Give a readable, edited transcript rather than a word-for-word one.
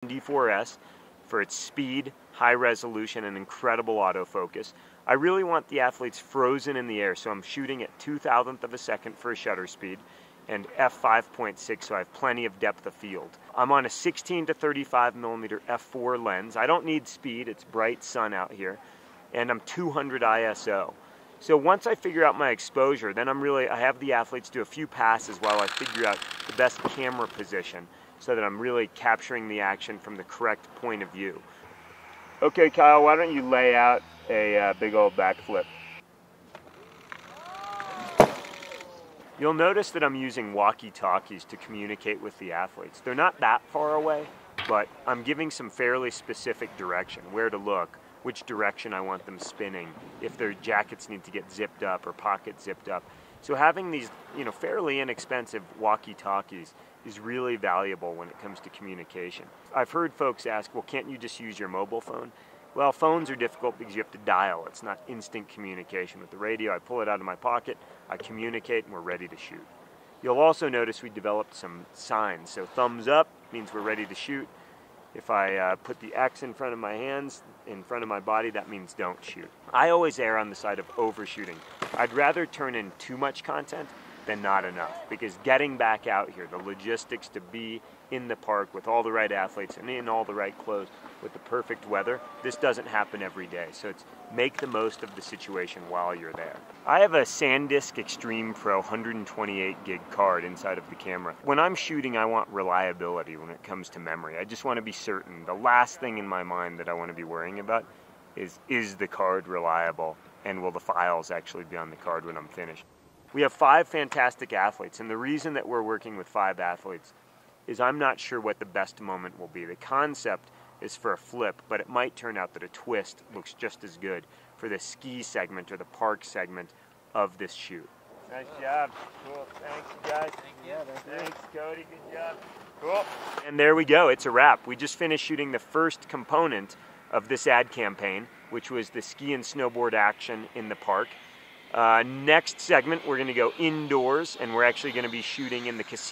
D4S for its speed, high resolution, and incredible autofocus. I really want the athletes frozen in the air, so I'm shooting at 2,000th of a second for a shutter speed and f5.6, so I have plenty of depth of field. I'm on a 16 to 35 millimeter f4 lens. I don't need speed, it's bright sun out here, and I'm 200 ISO. So once I figure out my exposure, then I have the athletes do a few passes while I figure out the best camera position so that I'm really capturing the action from the correct point of view. Okay, Kyle, why don't you lay out a big old backflip? You'll notice that I'm using walkie-talkies to communicate with the athletes. They're not that far away, but I'm giving some fairly specific direction, where to look, which direction I want them spinning, if their jackets need to get zipped up or pockets zipped up. So having these, fairly inexpensive walkie-talkies is really valuable when it comes to communication. I've heard folks ask, well, can't you just use your mobile phone? Well, phones are difficult because you have to dial. It's not instant communication. With the radio, I pull it out of my pocket, I communicate, and we're ready to shoot. You'll also notice we developed some signs. So thumbs up means we're ready to shoot. If I put the X in front of my hands, in front of my body, that means don't shoot. I always err on the side of overshooting. I'd rather turn in too much content than not enough, because getting back out here, the logistics to be in the park with all the right athletes and in all the right clothes with the perfect weather, this doesn't happen every day. So it's make the most of the situation while you're there. I have a SanDisk Extreme Pro 128 gig card inside of the camera. When I'm shooting, I want reliability when it comes to memory. I just want to be certain. The last thing in my mind that I want to be worrying about is the card reliable, and will the files actually be on the card when I'm finished? We have 5 fantastic athletes, and the reason that we're working with 5 athletes is I'm not sure what the best moment will be. The concept is for a flip, but it might turn out that a twist looks just as good for the ski segment or the park segment of this shoot. Nice job. Cool. Thanks, you guys. Thanks, Cody. Good job. Cool. And there we go. It's a wrap. We just finished shooting the first component of this ad campaign, which was the ski and snowboard action in the park. Next segment, we're going to go indoors, and we're actually going to be shooting in the casino.